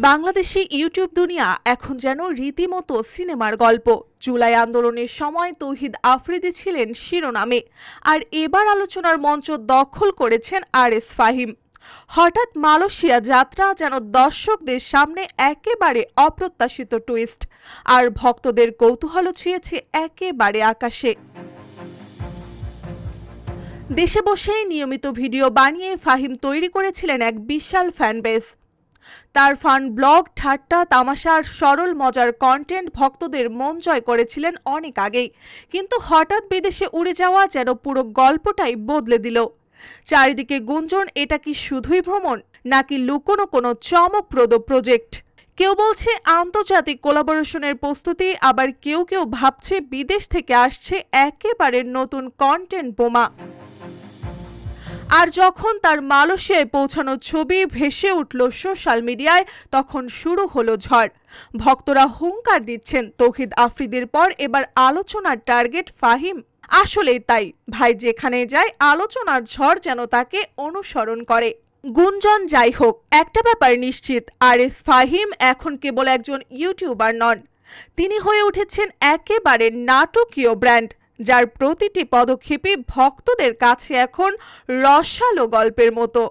Bangladeshi YouTube দুনিয়া এখন যেন রীতিমতো সিনেমার গল্প। জুলাই আন্দোলনের সময় তৌহিদ আফ্রিদি ছিলেন শিরোনামে, আর এবার আলোচনার মঞ্চ দখল করেছেন আরএস ফাহিম। হঠাৎ মালয়েশিয়া যাত্রা যেন দর্শকদের সামনে একেবারে অপ্রত্যাশিত টুইস্ট, আর ভক্তদের কৌতূহল ছুঁয়েছে একেবারে আকাশে। দেশে বসেই নিয়মিত ভিডিও বানিয়ে ফাহিম তৈরি করেছিলেন এক বিশাল ফ্যান বেস। তার ফান ব্লগ, ঠাট্টা, তামাশা আর সরল মজার কন্টেন্ট ভক্তদের মন জয় করেছিলেন অনেক আগেই, কিন্তু হঠাৎ বিদেশে উড়ে যাওয়া যেন পুরো গল্পটাই বদলে দিল। চারিদিকে গুঞ্জন, এটা কি শুধুই ভ্রমণ নাকি লুকোনো কোনো চমকপ্রদ প্রজেক্ট। কেউ বলছে আন্তর্জাতিক কোলাবোরেশনের প্রস্তুতি, আবার কেউ কেউ ভাবছে বিদেশ থেকে আসছে একেবারে নতুন কন্টেন্ট বোমা। আর যখন তার মালয়েশিয়ায় পৌঁছানোর ছবি ভেসে উঠল সোশ্যাল মিডিয়ায়, তখন শুরু হলো ঝড়। ভক্তরা হুঙ্কার দিচ্ছেন, তৌহিদ আফ্রিদির পর এবার আলোচনার টার্গেট ফাহিম। আসলেই তাই, ভাই যেখানে যায় আলোচনার ঝড় যেন তাকে অনুসরণ করে। গুঞ্জন যাই হোক, একটা ব্যাপার নিশ্চিত, আরএস ফাহিম এখন কেবল একজন ইউটিউবার নন, তিনি হয়ে উঠেছেন একেবারে নাটকীয় ব্র্যান্ড, যার প্রতিটি পদক্ষেপই ভক্তদের কাছে এখন রসালো গল্পের মতো।